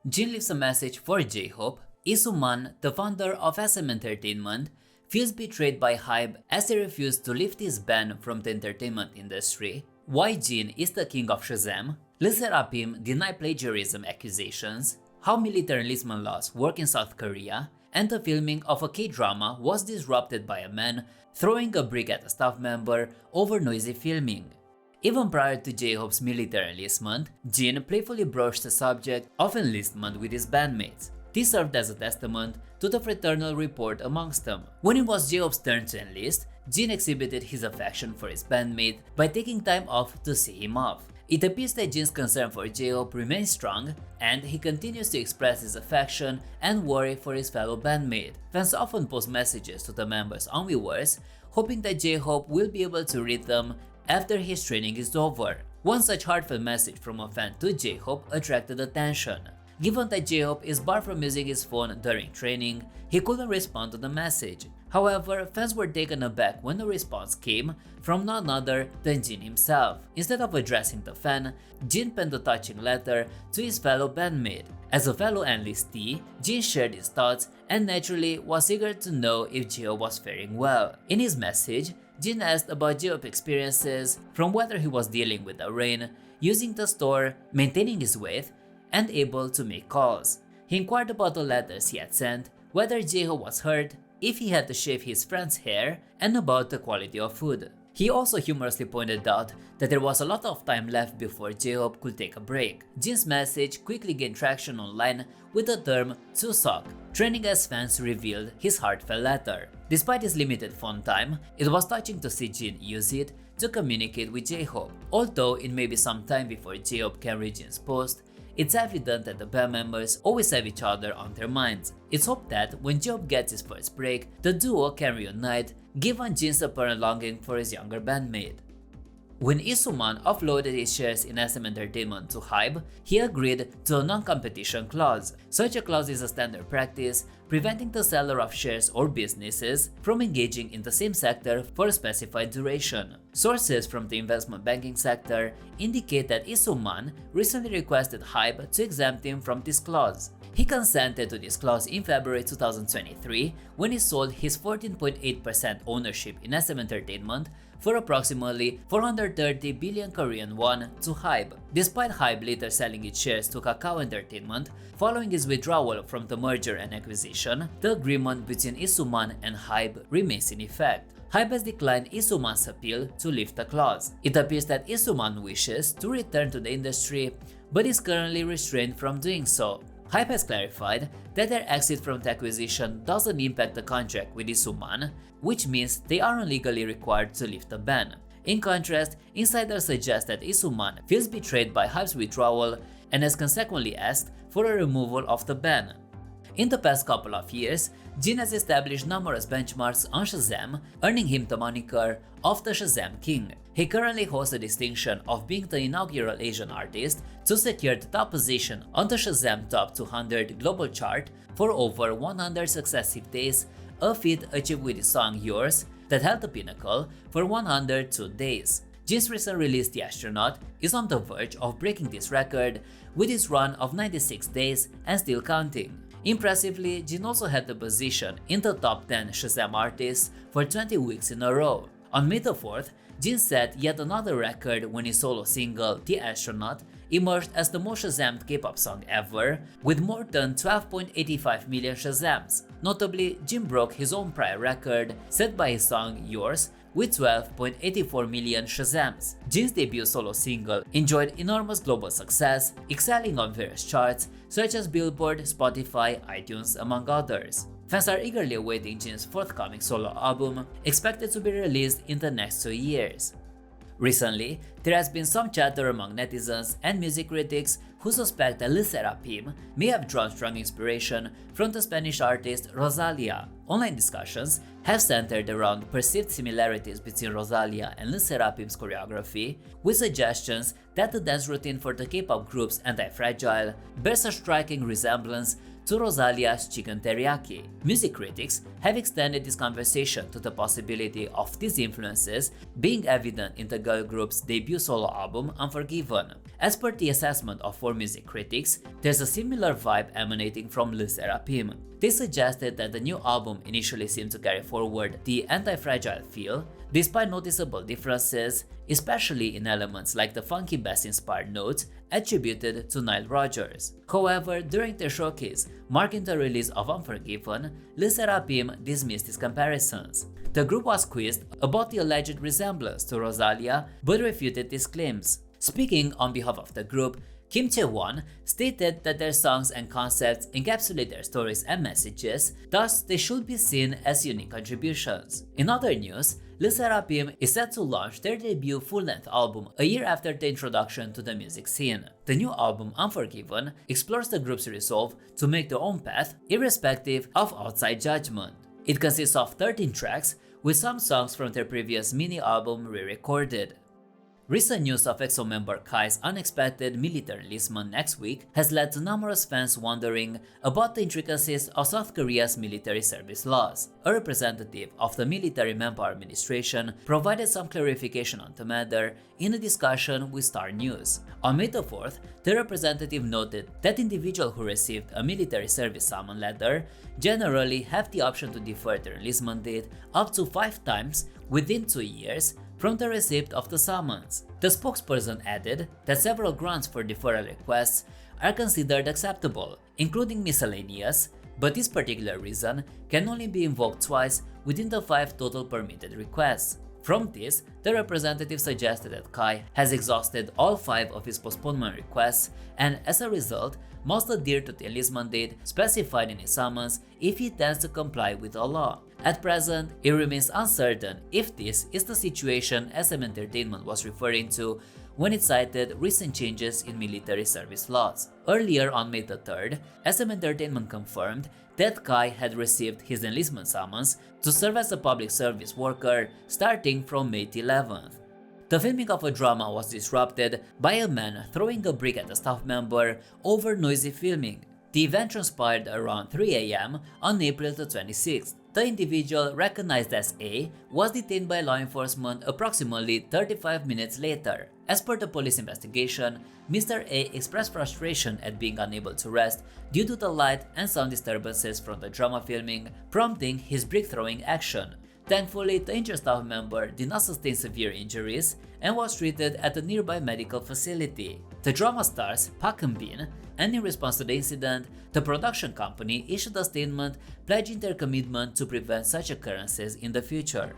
Jin leaves a message for J-Hope. Isuman, the founder of SM Entertainment, feels betrayed by HYBE as he refused to lift his ban from the entertainment industry. Why Jin is the king of Shazam? Le Sserafim deny plagiarism accusations. How military enlistment laws work in South Korea. And the filming of a K-drama was disrupted by a man throwing a brick at a staff member over noisy filming. Even prior to J-Hope's military enlistment, Jin playfully broached the subject of enlistment with his bandmates. This served as a testament to the fraternal rapport amongst them. When it was J-Hope's turn to enlist, Jin exhibited his affection for his bandmate by taking time off to see him off. It appears that Jin's concern for J-Hope remains strong, and he continues to express his affection and worry for his fellow bandmate. Fans often post messages to the members on Weverse, hoping that J-Hope will be able to read them after his training is over. One such heartfelt message from a fan to J-Hope attracted attention. Given that J-Hope is barred from using his phone during training, he couldn't respond to the message. However, fans were taken aback when the response came from none other than Jin himself. Instead of addressing the fan, Jin penned a touching letter to his fellow bandmate. As a fellow enlistee, Jin shared his thoughts and naturally was eager to know if J-Hope was faring well. In his message, Jin asked about J-Hope's experiences, from whether he was dealing with the rain, using the store, maintaining his weight, and able to make calls. He inquired about the letters he had sent, whether J-Hope was hurt, if he had to shave his friend's hair, and about the quality of food. He also humorously pointed out that there was a lot of time left before J-Hope could take a break. Jin's message quickly gained traction online with the term "susok," trending as fans revealed his heartfelt letter. Despite his limited phone time, it was touching to see Jin use it to communicate with J-Hope. Although it may be some time before J-Hope can read Jin's post, it's evident that the band members always have each other on their minds. It's hoped that when J-Hope gets his first break, the duo can reunite, given Jin's apparent longing for his younger bandmate. When Isuman offloaded his shares in SM Entertainment to HYBE, he agreed to a non-competition clause. Such a clause is a standard practice, preventing the seller of shares or businesses from engaging in the same sector for a specified duration. Sources from the investment banking sector indicate that Isuman recently requested HYBE to exempt him from this clause. He consented to this clause in February 2023 when he sold his 14.8% ownership in SM Entertainment for approximately 430 billion Korean won to HYBE. Despite HYBE later selling its shares to Kakao Entertainment following his withdrawal from the merger and acquisition, the agreement between Isuman and HYBE remains in effect. HYBE has declined Isuman's appeal to lift the clause. It appears that Isuman wishes to return to the industry but is currently restrained from doing so. HYBE has clarified that their exit from the acquisition doesn't impact the contract with Isuman, which means they aren't legally required to lift the ban. In contrast, insiders suggest that Isuman feels betrayed by HYBE's withdrawal and has consequently asked for a removal of the ban. In the past couple of years, Jin has established numerous benchmarks on Shazam, earning him the moniker of the Shazam King. He currently holds the distinction of being the inaugural Asian artist to secure the top position on the Shazam Top 200 global chart for over 100 successive days, a feat achieved with his song Yours that held the pinnacle for 102 days. Jin's recent release The Astronaut is on the verge of breaking this record with his run of 96 days and still counting. Impressively, Jin also had the position in the top 10 Shazam artists for 20 weeks in a row. On May the 4th, Jin set yet another record when his solo single The Astronaut emerged as the most Shazammed K-pop song ever, with more than 12.85 million Shazams. Notably, Jin broke his own prior record set by his song Yours with 12.84 million Shazams. Jin's debut solo single enjoyed enormous global success, excelling on various charts such as Billboard, Spotify, iTunes, among others. Fans are eagerly awaiting Jin's forthcoming solo album, expected to be released in the next 2 years. Recently, there has been some chatter among netizens and music critics who suspect that Le Sserafim may have drawn strong inspiration from the Spanish artist Rosalia. Online discussions have centered around perceived similarities between Rosalia and Le Sserafim's choreography, with suggestions that the dance routine for the K-pop groups Anti-Fragile bears a striking resemblance to Rosalia's Chicken Teriyaki. Music critics have extended this conversation to the possibility of these influences being evident in the girl group's debut solo album Unforgiven. As per the assessment of 4Music critics, there's a similar vibe emanating from Le Sérapim. They suggested that the new album initially seemed to carry forward the anti-fragile feel, despite noticeable differences, especially in elements like the funky bass-inspired notes attributed to Nile Rodgers. However, during their showcase, marking the release of Unforgiven, Le Sérapim dismissed these comparisons. The group was quizzed about the alleged resemblance to Rosalia, but refuted these claims. Speaking on behalf of the group, Kim Chae-won stated that their songs and concepts encapsulate their stories and messages, thus they should be seen as unique contributions. In other news, Le Sérapim is set to launch their debut full-length album a year after the introduction to the music scene. The new album, Unforgiven, explores the group's resolve to make their own path, irrespective of outside judgment. It consists of 13 tracks, with some songs from their previous mini-album re-recorded. Recent news of EXO member Kai's unexpected military enlistment next week has led to numerous fans wondering about the intricacies of South Korea's military service laws. A representative of the Military Manpower Administration provided some clarification on the matter in a discussion with Star News. On May 4th, the representative noted that individuals who received a military service summon letter generally have the option to defer their enlistment date up to 5 times within 2 years from the receipt of the summons. The spokesperson added that several grounds for deferral requests are considered acceptable, including miscellaneous, but this particular reason can only be invoked twice within the 5 total permitted requests. From this, the representative suggested that Kai has exhausted all 5 of his postponement requests and, as a result, must adhere to the enlistment date specified in his summons if he intends to comply with the law. At present, it remains uncertain if this is the situation SM Entertainment was referring to when it cited recent changes in military service laws. Earlier on May 3rd, SM Entertainment confirmed that Kai had received his enlistment summons to serve as a public service worker starting from May 11th. The filming of a drama was disrupted by a man throwing a brick at a staff member over noisy filming. The event transpired around 3 a.m. on April 26th. The individual, recognized as A, was detained by law enforcement approximately 35 minutes later. As per the police investigation, Mr. A expressed frustration at being unable to rest due to the light and sound disturbances from the drama filming, prompting his brick-throwing action. Thankfully, the injured staff member did not sustain severe injuries and was treated at a nearby medical facility. The drama stars Park Eun-bin, and in response to the incident, the production company issued a statement pledging their commitment to prevent such occurrences in the future.